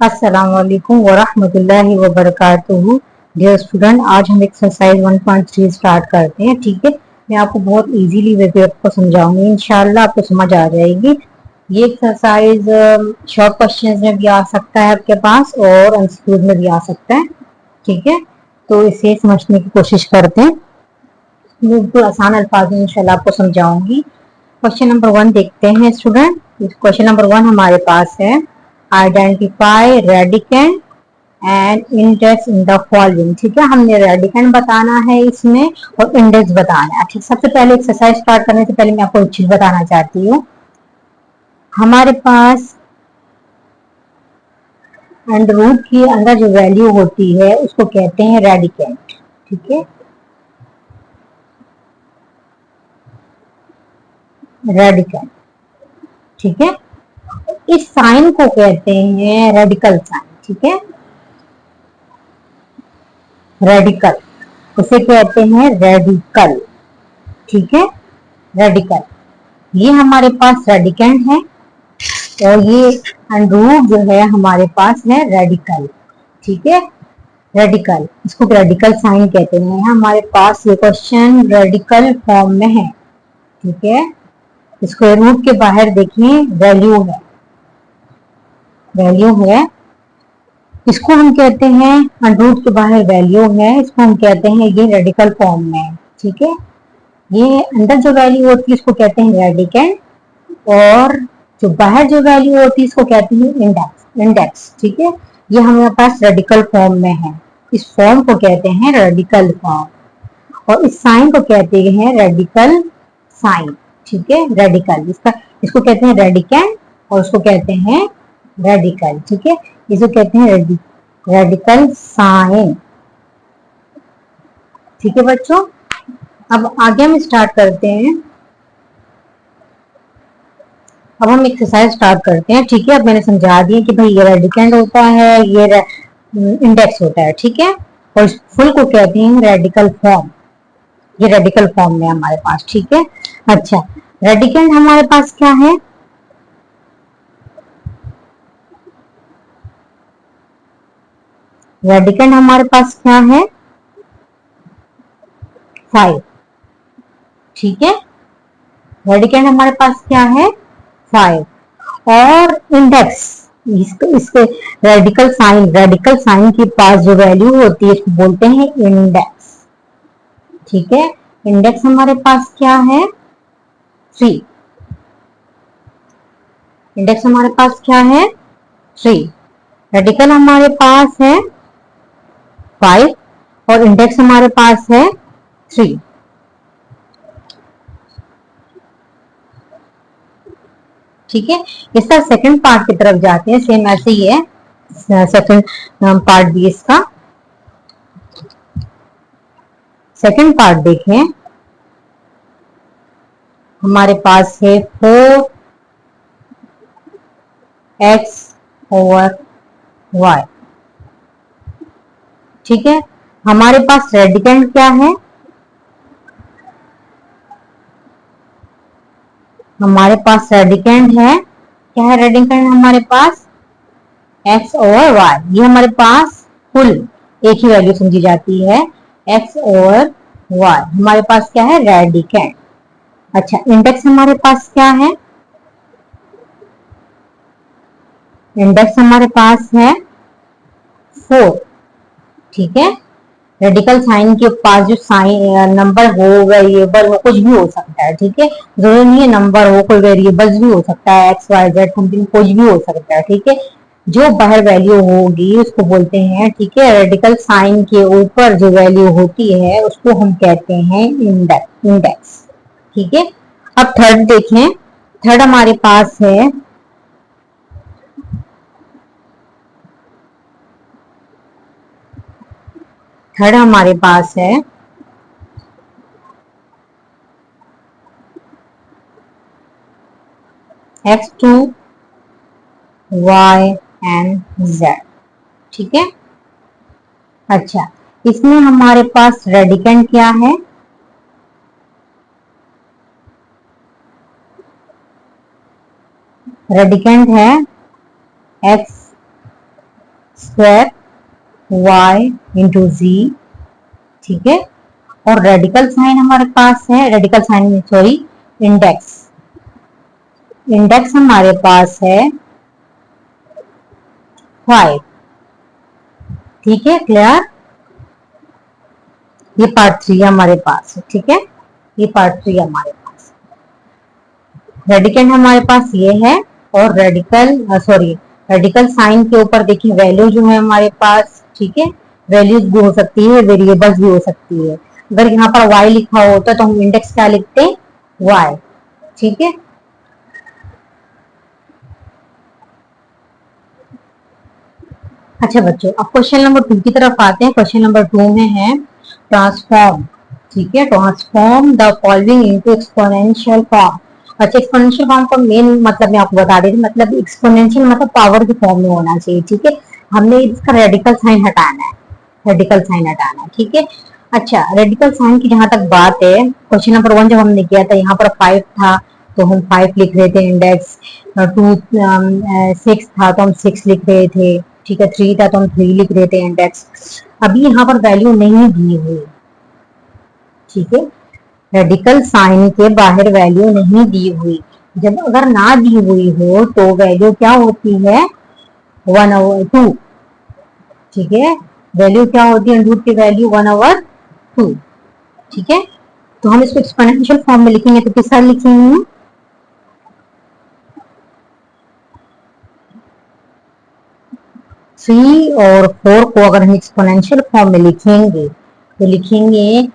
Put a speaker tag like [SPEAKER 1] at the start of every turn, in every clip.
[SPEAKER 1] अस्सलाम वालेकुम वरहमतुल्लाहि वबरकातुहू। डियर स्टूडेंट, आज हम एक्सरसाइज 1.3 स्टार्ट करते हैं। ठीक है, मैं आपको बहुत इजीली वे पे आपको समझाऊंगी, इंशाल्लाह आपको समझ आ जाएगी। ये एक्सरसाइज शॉर्ट क्वेश्चंस में भी आ सकता है आपके पास और एमसीक्यूज में भी आ सकता है। ठीक है, तो इसे समझने की कोशिश करते हैं। बिल्कुल आसान अल्फाज में इंशाल्लाह आपको समझाऊंगी। क्वेश्चन नंबर 1 देखते हैं स्टूडेंट। क्वेश्चन नंबर 1 हमारे पास है, identify radicand and index in the following. ठीक है, हमने रेडिकेंड बताना है इसमें और इंडेक्स बताना है। ठीक, सबसे पहले एक्सरसाइज स्टार्ट करने से पहले मैं आपको एक चीज बताना चाहती हूँ। हमारे पास अंडर रूट के अंदर जो वैल्यू होती है उसको कहते हैं रेडिकेंड। ठीक है, रेडिकेंड। ठीक है, इस साइन को कहते हैं रेडिकल साइन। ठीक है, रेडिकल, उसे कहते हैं रेडिकल। ठीक है, रेडिकल, ये हमारे पास रेडिकेंड है और ये अंडरूट जो है हमारे पास है रेडिकल। ठीक है, रेडिकल, इसको रेडिकल साइन कहते हैं। हमारे पास ये क्वेश्चन रेडिकल फॉर्म में है। ठीक है, इसको रूट के बाहर देखिए, वैल्यू है, वैल्यू है, इसको हम कहते हैं अंडरूट के बाहर वैल्यू है, इसको हम कहते हैं ये रेडिकल फॉर्म में। ठीक है, ये अंदर जो वैल्यू होती है इसको कहते हैं रेडिकेंड और जो बाहर जो वैल्यू होती है इसको कहते हैं इंडेक्स। इंडेक्स, ठीक है, ये हमारे पास रेडिकल फॉर्म में है। इस फॉर्म को कहते हैं रेडिकल फॉर्म और इस साइन को कहते हैं रेडिकल साइन। ठीक है, रेडिकल, इसको कहते हैं रेडिकेंड और उसको कहते हैं रेडिकल। ठीक है, इसको कहते हैं रेडिकल साइन। ठीक है बच्चों, अब आगे हम स्टार्ट करते हैं। अब हम एक्सरसाइज स्टार्ट करते हैं। ठीक है, अब मैंने समझा दिया कि भाई ये रेडिकेंड होता है, ये इंडेक्स होता है। ठीक है, और फुल को कहते हैं रेडिकल फॉर्म। ये रेडिकल फॉर्म में हमारे पास। ठीक है, अच्छा, रेडिकेंड हमारे पास क्या है? रेडिकेंड हमारे पास क्या है? 5। ठीक है, रेडिकेंड हमारे पास क्या है? 5। और इंडेक्स, इसके रेडिकल साइन के पास जो वैल्यू होती है इसको बोलते हैं इंडेक्स। ठीक है, इंडेक्स हमारे पास क्या है? 3। इंडेक्स हमारे पास क्या है? 3। रेडिकल हमारे पास है 5 और इंडेक्स हमारे पास है 3। ठीक है, इसका सेकंड पार्ट की तरफ जाते हैं। सेम ऐसे ही है सेकंड पार्ट भी इसका। सेकंड पार्ट देखें, हमारे पास है 4x/y। ठीक है, हमारे पास रेडिकेंड क्या है? हमारे पास रेडिकेंड है, क्या है रेडिकेंड हमारे पास? x/y। ये हमारे पास फुल एक ही वैल्यू समझी जाती है, x/y। हमारे पास क्या है? रेडिकेंड। अच्छा, इंडेक्स हमारे पास क्या है? इंडेक्स हमारे पास है 4। ठीक है, रेडिकल साइन के पास जो साइन नंबर हो, वेरिएबल हो, कुछ भी हो सकता है। ठीक है, जरूरी नहीं है नंबर हो, कोई वेरिएबल्स भी हो सकता है, एक्स वाई जेड समथिंग कुछ भी हो सकता है। ठीक है, जो बाहर वैल्यू होगी उसको बोलते हैं, ठीक है, रेडिकल साइन के ऊपर जो वैल्यू होती है उसको हम कहते हैं इंडेक्स। ठीक है, अब थर्ड देखें। थर्ड हमारे पास है, थर्ड हमारे पास है x2 y एंड z। ठीक है, अच्छा, इसमें हमारे पास रेडिकेंड क्या है? रेडिकेंड है x स्क्वायर y इंटू जी, ठीक है। और रेडिकल साइन हमारे पास है, रेडिकल साइन में सॉरी इंडेक्स, इंडेक्स हमारे पास है 5, ठीक है। क्लियर, ये पार्ट 3 हमारे पास है, ठीक है। ये पार्ट 3 हमारे पास, रेडिकेंड हमारे पास ये है। और रेडिकल सॉरी रेडिकल साइन के ऊपर देखिए वैल्यू जो है हमारे पास, ठीक है। वैल्यूज भी हो सकती है, वेरिएबल्स भी हो सकती है। अगर यहाँ पर y लिखा होता तो हम इंडेक्स क्या लिखते, y, ठीक है। अच्छा बच्चों, अब क्वेश्चन नंबर 2 की तरफ आते हैं। क्वेश्चन नंबर 2 में है ट्रांसफॉर्म, ठीक है। Transform the following into exponential form. अच्छा, एक्सपोनेंशियल फॉर्म का मेन मतलब मैं आपको बता देती हूँ, मतलब एक्सपोनेंशियल मतलब पावर के फॉर्म में होना चाहिए, ठीक है। हमने इसका रेडिकल साइन हटाना है, रेडिकल साइन हटाना है, ठीक है। अच्छा, रेडिकल साइन की जहां तक बात है, क्वेश्चन नंबर 1 जब हमने किया था यहाँ पर 5 था तो हम 5 लिख रहे थे इंडेक्स, 2 6 था तो हम 6 लिख रहे थे, ठीक है। 3 था तो हम 3 लिख रहे थे इंडेक्स। अभी यहाँ पर वैल्यू नहीं दी हुई, ठीक है। रेडिकल साइन के बाहर वैल्यू नहीं दी हुई। जब अगर ना दी हुई हो तो वैल्यू क्या होती है, 1/2, ठीक है। वैल्यू क्या होती है, रूट की वैल्यू 1/2, ठीक है। तो हम इसको एक्सपोनेंशियल फॉर्म में लिखेंगे तो किस तरह लिखेंगे, 3 और 4 को अगर हम एक्सपोनेंशियल फॉर्म में लिखेंगे तो लिखेंगे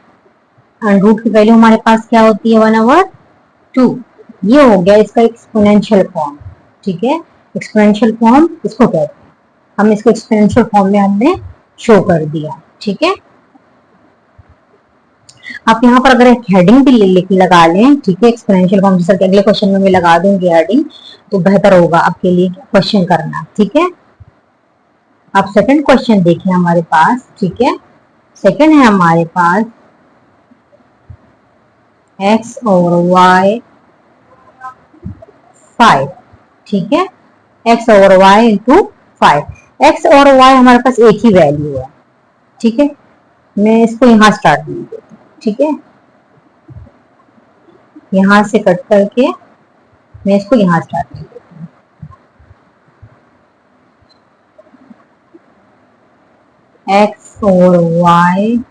[SPEAKER 1] रूट की वैल्यू हमारे पास क्या होती है, 1/2। ये हो गया इसका एक्सपोनेंशियल फॉर्म, ठीक है। एक्सपोनेंशियल फॉर्म इसको कहते हैं, हम इसको एक्सपोनेंशियल फॉर्म में हमने शो कर दिया, ठीक है। आप यहाँ पर अगर एक हेडिंग भी लगा लें, ठीक है, एक्सपोनेंशियल फॉर्म जैसा कि अगले क्वेश्चन में मैं लगा दूंगी हेडिंग, तो बेहतर होगा आपके लिए क्वेश्चन करना, ठीक है। आप सेकंड क्वेश्चन देखिए हमारे पास, ठीक है। सेकंड है हमारे पास x और y 5, ठीक है। x और y इंटू 5। x और y हमारे पास एक ही वैल्यू है, ठीक है। मैं इसको यहाँ स्टार्ट नहीं देती, ठीक है। यहाँ से कट करके मैं इसको यहाँ स्टार्ट नहीं देती। x और y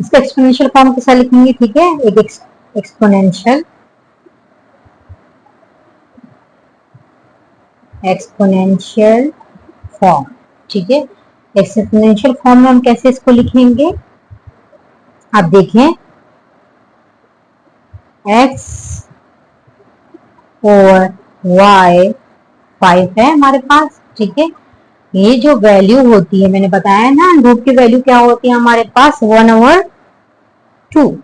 [SPEAKER 1] इसका एक्सपोनेंशियल फॉर्म कैसा लिखेंगे, ठीक है। एक एक्सपोनेंशियल एक्सपोनेंशियल फॉर्म, ठीक है। एक्सपोनेंशियल फॉर्म में हम कैसे इसको लिखेंगे, आप देखें x और y 5 है हमारे पास, ठीक है। ये जो वैल्यू होती है मैंने बताया ना, रूट की वैल्यू क्या होती है हमारे पास, 1/2।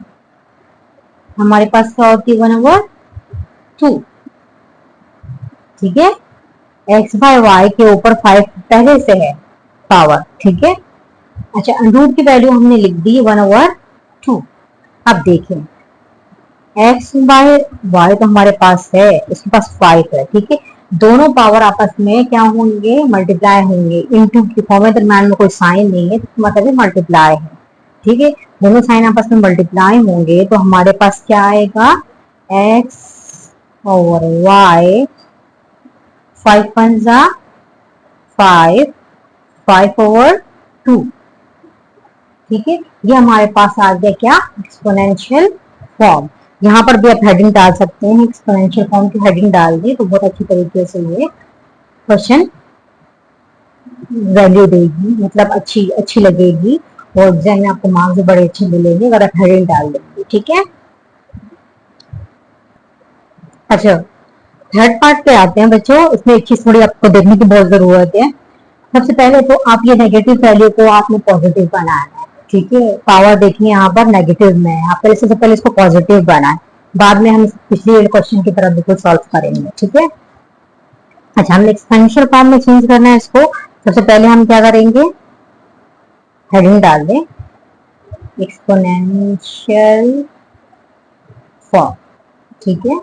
[SPEAKER 1] हमारे पास क्या होती है, 1/2, ठीक है। x बाय वाई के ऊपर 5 पहले से है पावर, ठीक है। अच्छा, रूट की वैल्यू हमने लिख दी 1/2। अब देखें x बाय वाई तो हमारे पास है, इसके पास 5 है, ठीक है। दोनों पावर आपस में क्या होंगे, मल्टीप्लाई होंगे। इनटू की फॉर्म में दरम्यान में कोई साइन नहीं है, तो मतलब मल्टीप्लाई है, ठीक है। दोनों साइन आपस में मल्टीप्लाई होंगे तो हमारे पास क्या आएगा, x और y 5 पंजा 5, 5/2, ठीक है। ये हमारे पास आ गया क्या, एक्सपोनेंशियल फॉर्म। यहाँ पर भी आप हेडिंग डाल सकते हैं, एक्सपोनेंशियल फॉर्म की हेडिंग डाल दी तो बहुत अच्छी तरीके से ये क्वेश्चन वैल्यू देगी, मतलब अच्छी अच्छी लगेगी और एग्जाम में आपको मार्क्स भी बड़े अच्छे मिलेंगे अगर आप हेडिंग डाल देंगे, ठीक है। अच्छा, थर्ड पार्ट पे आते हैं बच्चों। इसमें एक चीज थोड़ी आपको देखने की बहुत जरूरत है। सबसे पहले तो आप ये नेगेटिव वैल्यू को आपने पॉजिटिव बनाना है, ठीक है। पावर देखिए यहाँ पर नेगेटिव में है, आप पहले सबसे पहले इसको पॉजिटिव बनाए, बाद में हम पिछले क्वेश्चन की तरफ बिल्कुल सॉल्व करेंगे, ठीक है। अच्छा, हमने एक्सपेंशियल फॉर्म में चेंज करना है इसको। सबसे पहले हम क्या करेंगे, हेडिंग डाल दें एक्सपोनेंशियल फॉर्म, ठीक है।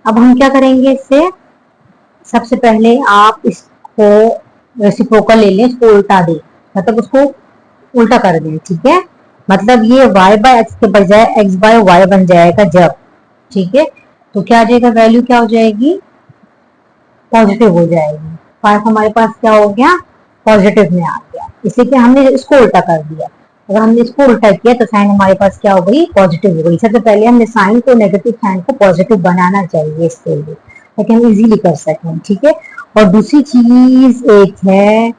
[SPEAKER 1] अब हम क्या करेंगे इससे, सबसे पहले आप इसको रेसिप्रोकल ले लें, इसको उल्टा दें, मतलब उसको उल्टा कर दें, ठीक है। मतलब ये y बाय एक्स के बजाय x बाय वाई बन जाएगा जब, ठीक है। तो क्या आ जाएगा, वैल्यू क्या हो जाएगी, पॉजिटिव हो जाएगी। 5 हमारे पास क्या हो गया, पॉजिटिव में आ गया, इसलिए कि हमने इसको उल्टा कर दिया। अगर हमने इसको उल्टा किया तो साइन हमारे पास क्या हो गई, पॉजिटिव हो गई। सबसे पहले हमने साइन को, नेगेटिव साइन को पॉजिटिव बनाना चाहिए इसके लिए, ताकि हम इजीली कर सकें, ठीक है। और दूसरी चीज एक है,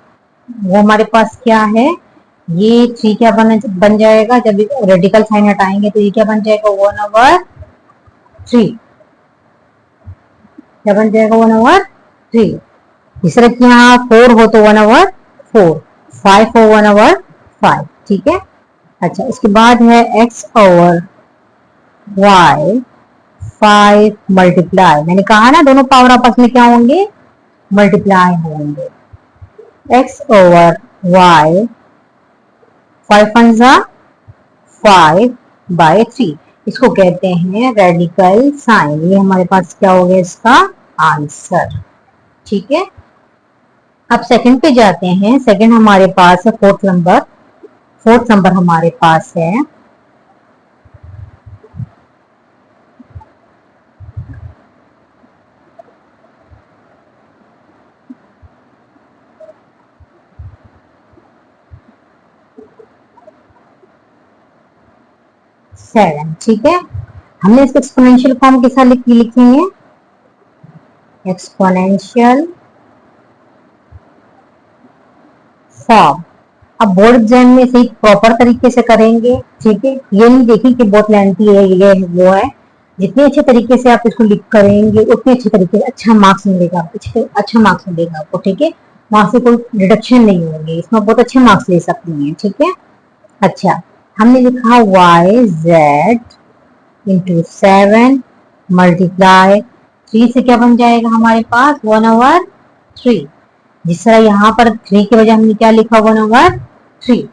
[SPEAKER 1] वो हमारे पास क्या है, ये 3 क्या बन जाएगा, जब रेडिकल साइन हटाएंगे तो ये क्या बन जाएगा, 1/3। क्या बन जाएगा, 1/3। तीसरा कि यहाँ 4 हो तो 1/4, 5 हो 1/5, ठीक है। अच्छा, इसके बाद है x/y 5 मल्टीप्लाई, मैंने कहा ना दोनों पावर आपस में क्या होंगे, मल्टीप्लाई होंगे। x/y 5 इसको कहते हैं रेडिकल साइन। ये हमारे पास क्या हो गया इसका आंसर, ठीक है। अब सेकंड पे जाते हैं। सेकंड हमारे पास है फोर्थ नंबर। फोर्थ नंबर हमारे पास है सेवन, ठीक है। हमने इसको एक्सपोनेंशियल फॉर्म के साथ लिखेंगे, एक्सपोनेंशियल फॉर्म। अब बोर्ड एग्जाम में सही प्रॉपर तरीके से करेंगे, ठीक है। ये नहीं देखिए कि बहुत लेंथी है, ये वो है। जितने अच्छे तरीके से आप इसको लिख करेंगे उतने अच्छे तरीके से अच्छा मार्क्स मिलेगा, अच्छा मार्क्स मिलेगा आपको, ठीक है। वहां से कोई डिडक्शन नहीं होंगे, इसमें बहुत अच्छे मार्क्स ले सकती हैं, ठीक है। अच्छा, हमने लिखा YZ इंटू 7 मल्टीप्लाई 3 से क्या बन जाएगा हमारे पास, 1/3। जिस तरह यहाँ पर 3 के बजाय हमने क्या लिखा, 1/3।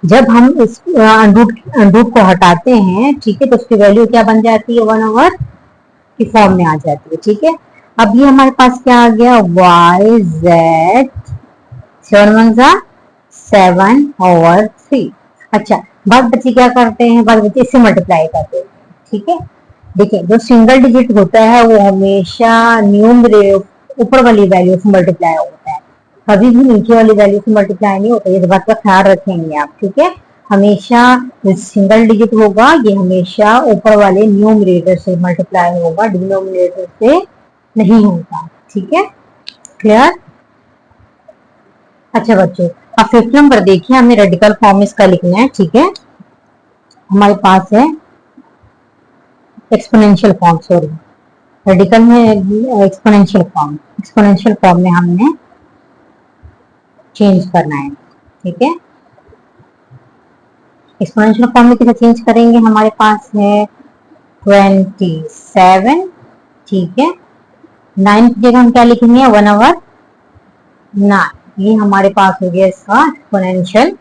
[SPEAKER 1] जब हम इस अंडरूट को हटाते हैं, ठीक है, तो उसकी वैल्यू क्या बन जाती है, 1/, की फॉर्म में आ जाती है, ठीक है। अब ये हमारे पास क्या आ गया, YZ 7/3। अच्छा, बाद बच्चे क्या करते हैं, बाद बच्चे इससे मल्टीप्लाई करते हैं, ठीक है। देखिए, जो सिंगल डिजिट होता है वो हमेशा न्यूमरेटर ऊपर वाली वैल्यू से मल्टीप्लाई होता है, कभी भी नीचे वाली वैल्यू से मल्टीप्लाई नहीं होता। ये बात का ख्याल रखेंगे आप, ठीक है। हमेशा सिंगल डिजिट होगा, ये हमेशा ऊपर वाले न्यूमरेटर से मल्टीप्लाई होगा, डिनोमिनेटर से नहीं होगा, ठीक है। क्लियर। अच्छा बच्चों, अब फिफ्थ नंबर देखिए, हमें रेडिकल फॉर्म इसका लिखना है, ठीक है। हमारे पास है एक्सपोनेंशियल फॉर्म, सॉरी, रेडिकल में एक्सपोनेंशियल फॉर्म। एक्सपोनेंशियल फॉर्म में हमने चेंज करना है, ठीक है। एक्सपोनेंशियल फॉर्म में कैसे चेंज करेंगे, हमारे पास है 27, ठीक है। 9 की जगह हम क्या लिखेंगे, 1/9। ये हमारे पास हो गया इसका एक्सपोनेंशियल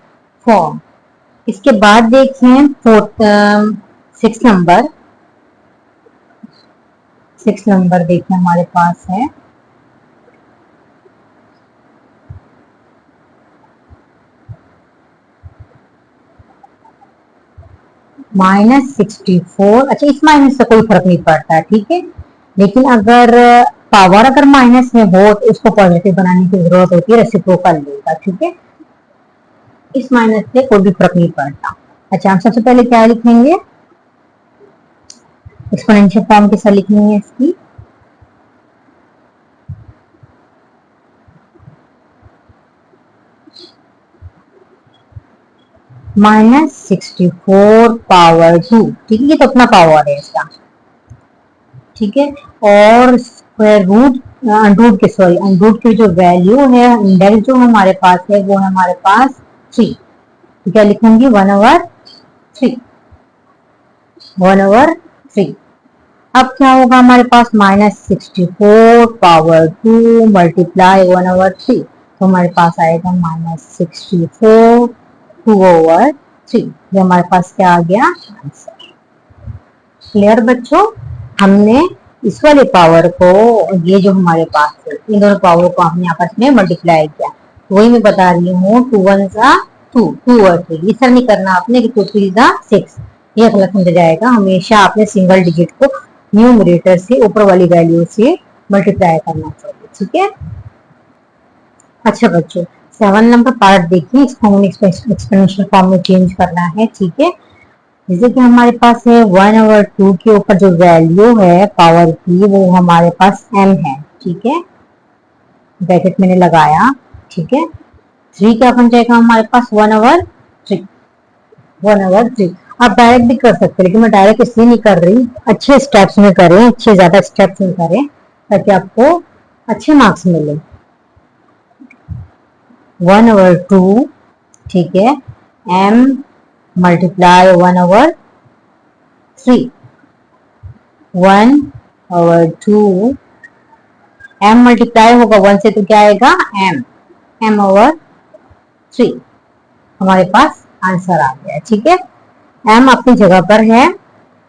[SPEAKER 1] फॉर्म। इसके बाद देखें फोर्थ, 6 नंबर। 6 नंबर देखिए हमारे पास है -64। अच्छा, इस माइनस से कोई फर्क नहीं पड़ता, ठीक है। लेकिन अगर पावर अगर माइनस में हो तो उसको पॉजिटिव बनाने की जरूरत होती है, रेसिप्रोकल लेगा, ठीक है। इस माइनस से कोई भी फर्क नहीं पड़ता। अच्छा, हम सबसे पहले क्या लिखेंगे, एक्सपोनेंशियल फॉर्म के साथ लिखनी है इसकी। -64 पावर 2, ठीक है। ये तो अपना पावर है इसका, ठीक है। और स्क्वायर रूट, अंडरूट के, सॉरी, अंडरूट की जो वैल्यू है, इंडेक्स जो हमारे पास है वो है हमारे पास 3। तो क्या लिखूंगी, 1/3, 1/3। अब क्या होगा हमारे पास, -64 पावर 2 मल्टीप्लाई 1/3, तो हमारे पास आएगा -64 2/3। ये हमारे पास क्या आ गया, आंसर। क्लियर बच्चों। हमने इस वाले पावर को, ये जो हमारे पास है, इन दोनों पावर को हमने आपस में मल्टीप्लाई किया। तो वही मैं बता रही हूँ, 2 1 2, 2 और 3, इस तरह नहीं करना आपने कि 2 3 6, ये गलत समझा जाएगा। हमेशा आपने सिंगल डिजिट को न्यूमरेटर से ऊपर वाली वैल्यू से मल्टीप्लाई करना चाहिए, ठीक है। अच्छा बच्चों, 7 नंबर पार्ट देखिए, इसको हमें एक्सपोनेंशियल फॉर्म में चेंज करना है, ठीक है। जैसे कि हमारे पास है 1/2 के ऊपर जो वैल्यू है पावर की, वो हमारे पास m है, ठीक है, ब्रैकेट मैंने लगाया, ठीक है। 3 क्या बन जाएगा हमारे पास, 1/3, 1/3। आप डायरेक्ट भी कर सकते हैं, लेकिन मैं डायरेक्ट इसलिए नहीं कर रही, अच्छे स्टेप्स में करें, अच्छे ज्यादा स्टेप्स में करें ताकि आपको अच्छे मार्क्स मिले। 1/2, ठीक है, m मल्टीप्लाई 1/3, 1/2, m मल्टीप्लाई होगा 1 से तो क्या आएगा, m/3, हमारे पास आंसर आ गया, ठीक है। m अपनी जगह पर है,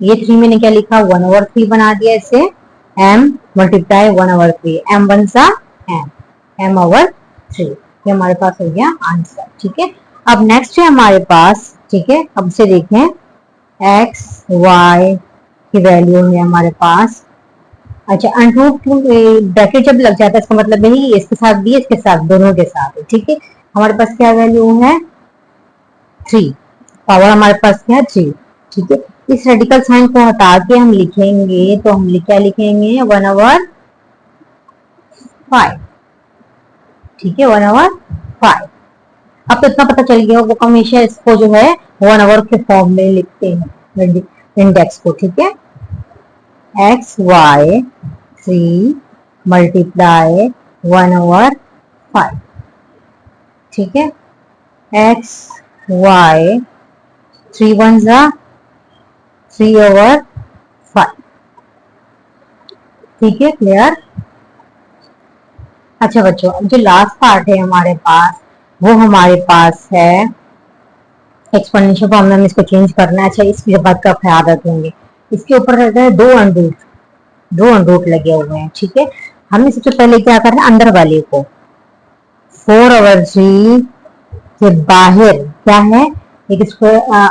[SPEAKER 1] ये 3 मैंने क्या लिखा, 1/3 बना दिया इसे, m मल्टीप्लाई 1/3, m 1 सा m/3, ये हमारे पास हो गया आंसर, ठीक है। अब नेक्स्ट है हमारे पास, ठीक है, अब से देखें, x y की वैल्यू है हमारे पास। अच्छा, अंडरूट ब्रैकेट जब लग जाता है इसका मतलब नहीं इसके साथ भी, इसके साथ, दोनों के साथ, ठीक है। हमारे पास क्या वैल्यू है, 3, पावर हमारे पास क्या है, 3, ठीक है। इस रेडिकल साइन को हटा के हम लिखेंगे तो हम क्या लिखेंगे, 1/5, ठीक है, 1/5। अब तो इतना पता चल गया वो हमेशा इसको जो है 1/, के फॉर्म में लिखते हैं इंडेक्स को, ठीक है। x y 3 मल्टीप्लाई 1/5, ठीक है। x y 3 1 3/5, ठीक है, क्लियर। अच्छा बच्चों, अब जो लास्ट पार्ट है हमारे पास, वो हमारे पास है एक्सपोनेंशियल फॉर्म में, हमें इसको चेंज करना है। अच्छा, इसकी बात का ख्याल रखेंगे, इसके ऊपर रहता है 2 अनरूट लगे हुए हैं, ठीक है। हमें सबसे पहले क्या करना है, अंदर वाले को 4/3 के बाहर क्या है, एक इसको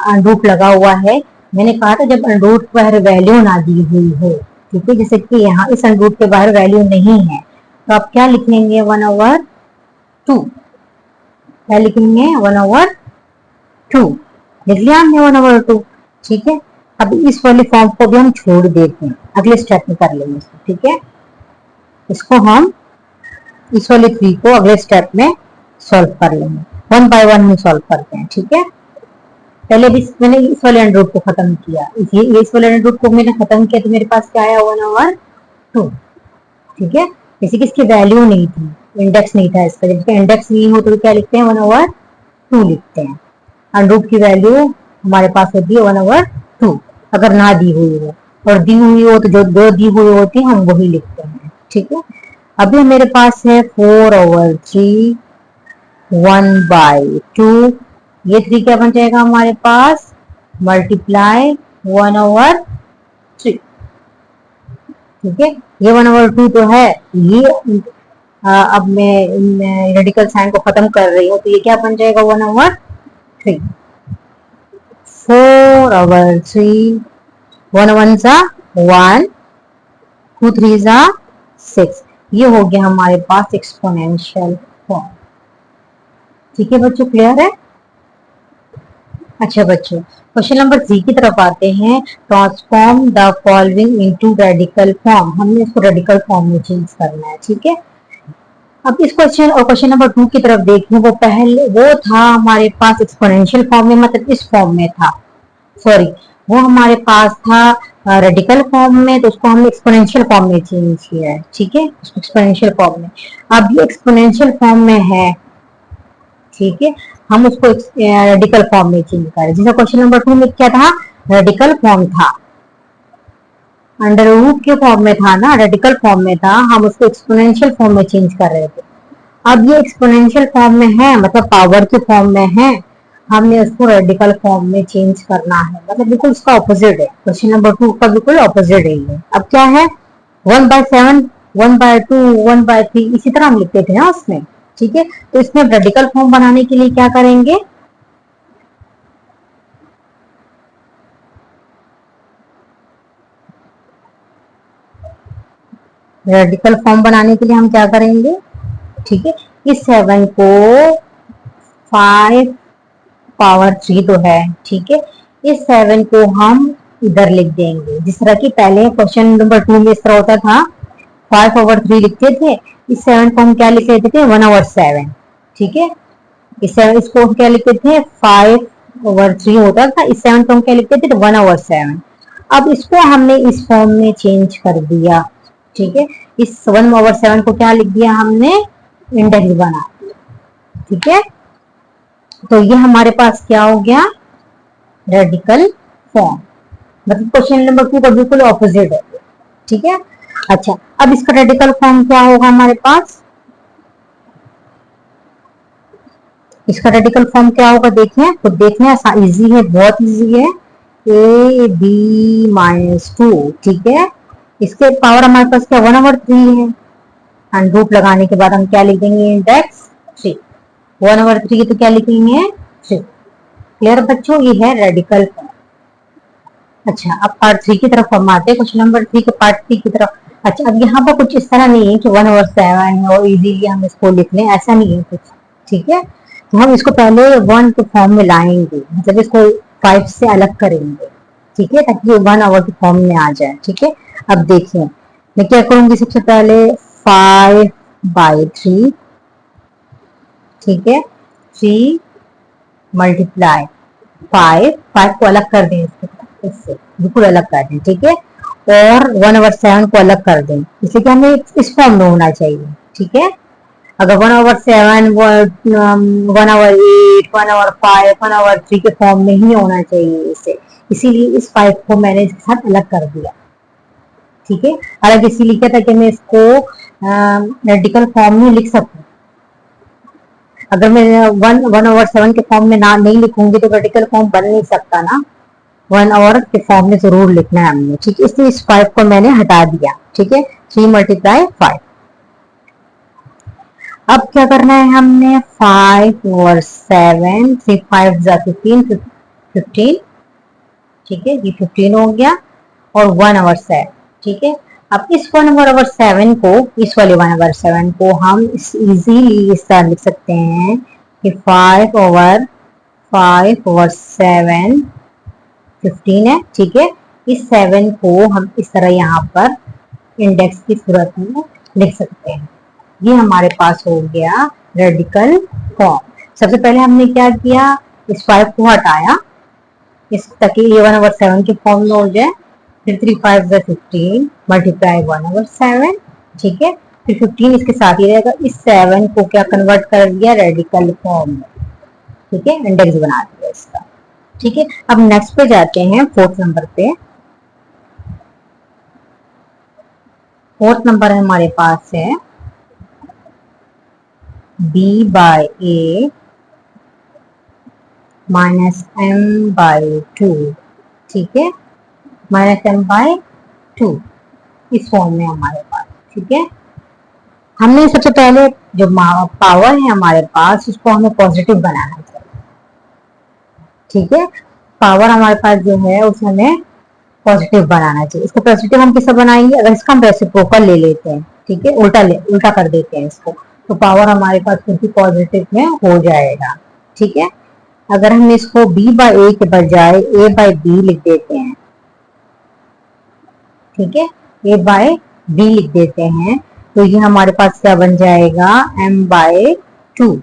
[SPEAKER 1] अनरूट लगा हुआ है। मैंने कहा था जब अनरूट पर वैल्यू ना दी हुई हो, ठीक है, जैसे कि यहाँ इस अनरूट के बाहर वैल्यू नहीं है, तो आप क्या लिखेंगे, 1/2, क्या लिखेंगे, 1/2, लिख लिया हमने 1/2, ठीक है। अब इस वाले फॉर्म को भी हम छोड़ देते हैं, अगले स्टेप में कर लेंगे इसको, ठीक है। इसको हम इस वाले 3 को अगले स्टेप में सॉल्व कर लेंगे, 1 बाय 1 में सॉल्व करते हैं, ठीक है। पहले भी मैंने इस वाले अंडरूट को खत्म किया, ये इस वाले अंडरूट को मैंने खत्म किया, तो मेरे पास क्या आया, 1/2, ठीक है। किसी की इसकी वैल्यू नहीं थी, इंडेक्स नहीं था इसका, जब इंडेक्स नहीं हो तो क्या लिखते हैं, 1/2 लिखते हैं। अंडरूट की वैल्यू हमारे पास होती है 1/2, अगर ना दी हुई हो, और दी हुई हो तो जो दो दी हुई होती है हम वही लिखते हैं, ठीक है। अभी मेरे पास है 4/3, 1/2, ये 3 क्या बन जाएगा हमारे पास, मल्टीप्लाई 1/3, ठीक है। ये 1/2 तो है, ये अब मैं रेडिकल साइन को खत्म कर रही हूँ, तो ये क्या बन जाएगा, 1/3, 4/3, 1 1 1, 2 3 6, ये हो गया हमारे पास एक्सपोनेंशियल फॉर्म, ठीक है बच्चों, क्लियर है। अच्छा बच्चों, क्वेश्चन नंबर 3 की तरफ आते हैं। Transform the following into radical form, हमने इसको रेडिकल फॉर्म में चेंज करना है, ठीक है। अब इस क्वेश्चन और क्वेश्चन नंबर 2 की तरफ देखें, वो पहले वो था हमारे पास एक्सपोनेंशियल फॉर्म में, मतलब इस फॉर्म में था, सॉरी, वो हमारे पास था रेडिकल फॉर्म में, तो उसको हमने एक्सपोनेंशियल फॉर्म में चेंज किया है, ठीक है, एक्सपोनेंशियल फॉर्म में। अब ये एक्सपोनेंशियल फॉर्म में है, ठीक है, हम उसको रेडिकल फॉर्म में चेंज करें। जैसे क्वेश्चन नंबर 2 में क्या था, रेडिकल फॉर्म था, अंडर रूट के फॉर्म में था ना, रेडिकल फॉर्म में था, हम उसको एक्सपोनेंशियल फॉर्म में चेंज कर रहे थे। अब ये एक्सपोनेंशियल फॉर्म में है, मतलब पावर के फॉर्म में है, हमने उसको रेडिकल फॉर्म में चेंज करना है, मतलब बिल्कुल उसका ऑपोजिट है। क्वेश्चन नंबर 2 का बिल्कुल ऑपोजिट है ये। अब क्या है, 1/7, 1/2, 1/3 इसी तरह हम लिखते थे ना उसमें, ठीक है। तो इसमें रेडिकल फॉर्म बनाने के लिए क्या करेंगे, रेडिकल फॉर्म बनाने के लिए हम क्या करेंगे, ठीक है। इस 7 को 5 पावर 3 तो है, ठीक है। इस 7 को हम इधर लिख देंगे, जिस तरह की पहले क्वेश्चन नंबर 2 में इस तरह होता था, 5/3 लिखते थे। इस 7 को हम क्या लिख लेते थे, 1/7, ठीक है। इसको क्या लिखते थे, 5/3 होता था। इस 7 को हम क्या लिखते थे, 1/7। अब इसको हमने इस फॉर्म में चेंज कर दिया, ठीक है। इस 1/7 को क्या लिख दिया हमने, इंडेक्स बना दिया, ठीक है। तो ये हमारे पास क्या हो गया, रेडिकल फॉर्म। मतलब क्वेश्चन नंबर 2 का बिल्कुल ऑपोजिट है, ठीक है। अच्छा, अब इसका रेडिकल फॉर्म क्या होगा हमारे पास, इसका रेडिकल फॉर्म क्या होगा, देखें तो देखने इजी है, बहुत इजी है। AB-2, ठीक है। इसके पावर हमारे पास क्या 1/3 है, एंड रूट लगाने के बाद हम क्या लिख देंगे, इंडेक्स 3। 1/3 तो क्या लिखेंगे, 3। क्लियर बच्चों, ये है रेडिकल फॉर्म। अच्छा, अब पार्ट 3 की तरफ हम आते हैं, क्वेश्चन नंबर 3 के पार्ट 3 की तरफ। अच्छा, अब यहाँ पर कुछ इस तरह नहीं है कि 1/7 है और इजीली हम इसको लिख लें, ऐसा नहीं है कुछ, ठीक है। तो हम इसको पहले 1 के फॉर्म में लाएंगे, मतलब इसको 5 से अलग करेंगे, ठीक है, ताकि ये 1 के फॉर्म में आ जाए, ठीक है। अब देखिए मैं क्या करूंगी, सबसे पहले 5/3, ठीक है, 3 मल्टीप्लाई 5 को अलग कर दें, इससे बिल्कुल अलग कर दें, ठीक है। और 1/7 को अलग कर दें, इसलिए कि हमें इस फॉर्म में होना चाहिए, ठीक है। अगर 1/7, 1/8, 1/5, 1/3 के फॉर्म में ही होना चाहिए इसे, इसीलिए इस 5 को मैंने इसके साथ अलग कर दिया, ठीक है। अलग इसीलिए किया ताकि मैं इसको रेडिकल फॉर्म में लिख सकूं। अगर मैं 1/7 के फॉर्म में ना नहीं लिखूंगी तो वर्टिकल फॉर्म बन नहीं सकता ना, 1 के फॉर्म में जरूर लिखना है हमने, ठीक है। इसलिए इस 5 को मैंने हटा दिया, ठीक है। 3 × 5। अब क्या करना है हमने, 5/7, 3 5 15, 15, ठीक है, ये 15 हो गया, और 1/7, ठीक है। अब इस 1/7 को, इस वाले 1/7 को हम इजीली इस तरह लिख सकते हैं कि 5/7 15 है, ठीक है। इस 7 को हम इस तरह यहाँ पर इंडेक्स की सूरत में लिख सकते हैं। ये हमारे पास हो गया रेडिकल फॉर्म। सबसे पहले हमने क्या किया, इस 5 को हटाया, इस ताकि ये 1/7 के फॉर्म में हो जाए। फिर 3 5 15 मल्टीप्लाई 1/7, ठीक है। फिर 15 इसके साथ ही रहेगा। इस 7 को क्या कन्वर्ट कर दिया रेडिकल फॉर्म में, ठीक है, इंडेक्स बना दिया इसका, ठीक है। अब नेक्स्ट पे जाते हैं, 4th नंबर पे। 4th नंबर हमारे पास है B/A -M/2, ठीक है, -M/2 इस फॉर्म में हमारे पास, ठीक है। हमने सबसे पहले जो पावर है हमारे पास उसको हमें पॉजिटिव बनाना चाहिए, ठीक है। पावर हमारे पास जो है उसे हमें पॉजिटिव बनाना चाहिए। इसको पॉजिटिव हम किससे बनाएंगे, अगर इसका हम रेसिप्रोकल ले लेते हैं, ठीक है, उल्टा कर देते हैं इसको, तो पावर हमारे पास खुद ही पॉजिटिव में हो जाएगा, ठीक है। अगर हम इसको B/A के बजाय A/B लिख देते हैं, ठीक है, A/B लिख देते हैं, तो ये हमारे पास क्या बन जाएगा, M/2।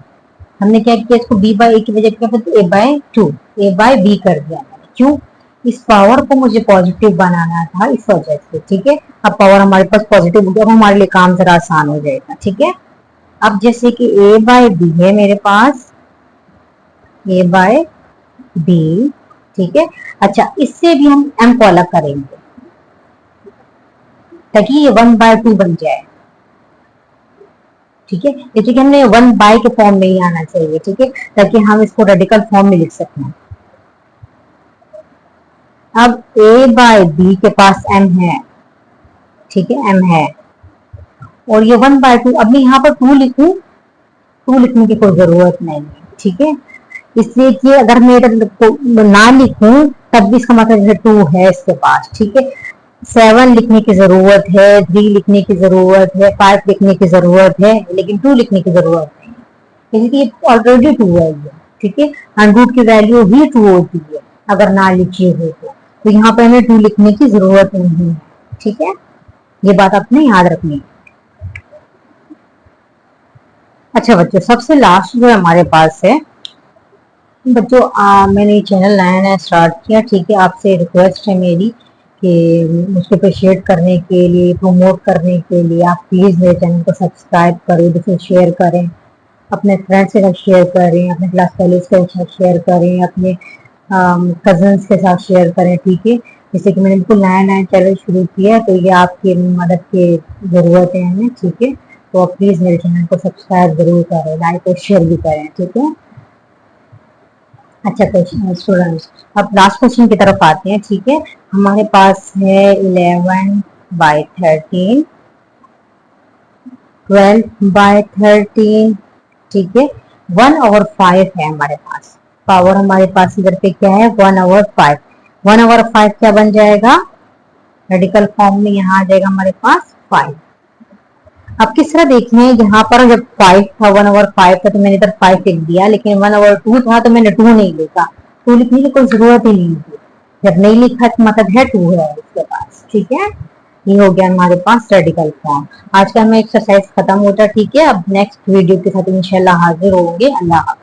[SPEAKER 1] हमने क्या किया, इसको B/A की वजह क्या A/2, A/B कर दिया, क्यों, इस पावर को मुझे पॉजिटिव बनाना था इस वजह से, ठीक है। अब पावर हमारे पास पॉजिटिव हो गया, अब हमारे लिए काम जरा आसान हो जाएगा, ठीक है। अब जैसे कि A/B है मेरे पास, A/B, ठीक है। अच्छा, इससे भी हम M को अलग करेंगे ताकि ये 1/2 बन जाए, ठीक है, जैसे कि हमने 1 बाय के फॉर्म में ही आना चाहिए, ठीक है, ताकि हम इसको रेडिकल फॉर्म में लिख सकें। अब a बाय b के पास m है, ठीक है, m है, और ये 1/2, अब मैं यहाँ पर 2 लिखूं, 2 लिखने की कोई जरूरत नहीं है, ठीक है, इसलिए कि अगर मैं ना लिखूं तब भी इसका मतलब है 2 है इसके पास, ठीक है। 7 लिखने की जरूरत है, 3 लिखने की जरूरत है, 5 लिखने की जरूरत है, लेकिन 2 लिखने की जरूरत नहीं है, इसलिए ऑलरेडी 2 है ये, ठीक है। रूट की वैल्यू ही 2 होती है अगर ना लिखी हो तो यहाँ पर हमें 2 लिखने की जरूरत नहीं है, ठीक है, ये बात आपने याद रखनी है। अच्छा बच्चों, सबसे लास्ट जो हमारे पास है बच्चों, मैंने चैनल नया नया स्टार्ट किया, ठीक है, आपसे रिक्वेस्ट है मेरी कि मुझको अप्रिशिएट करने के लिए, प्रमोट करने के लिए आप प्लीज़ मेरे चैनल को सब्सक्राइब करें, जिसे शेयर करें, अपने फ्रेंड्स के साथ शेयर करें, अपने क्लास फेलोज के साथ शेयर करें, अपने कजन्स के साथ शेयर करें, ठीक है। जैसे कि मैंने बिल्कुल नया नया चैनल शुरू किया है, तो ये आपकी मदद की ज़रूरत है हमें, ठीक है, तो आप प्लीज़ मेरे चैनल को सब्सक्राइब जरूर करें, लाइक और शेयर भी करें, ठीक है। अच्छा क्वेश्चन स्टूडेंट्स, अब लास्ट क्वेश्चन की तरफ आते हैं, ठीक है। हमारे पास है 11/13, 12/13, ठीक है, 1/5 है हमारे पास, पावर हमारे पास इधर पे क्या है 1/5, 1/5 क्या बन जाएगा रेडिकल फॉर्म में, यहाँ आ जाएगा हमारे पास 5। अब किस तरह देखिए, यहाँ पर जब 5 था 1/5 था तो मैंने इधर 5 लिख दिया, लेकिन 1/2 था तो मैंने 2 नहीं लिखा, 2 लिखने की कोई जरूरत ही नहीं थी, जब नहीं लिखा तो मतलब है 2 है इसके पास, ठीक है। ये हो गया हमारे पास रेडिकल फॉर्म। आज का हमें एक्सरसाइज खत्म होता है, ठीक है। अब नेक्स्ट वीडियो के साथ इंशाल्लाह हाजिर होंगे। अल्लाह हाफ़िज़।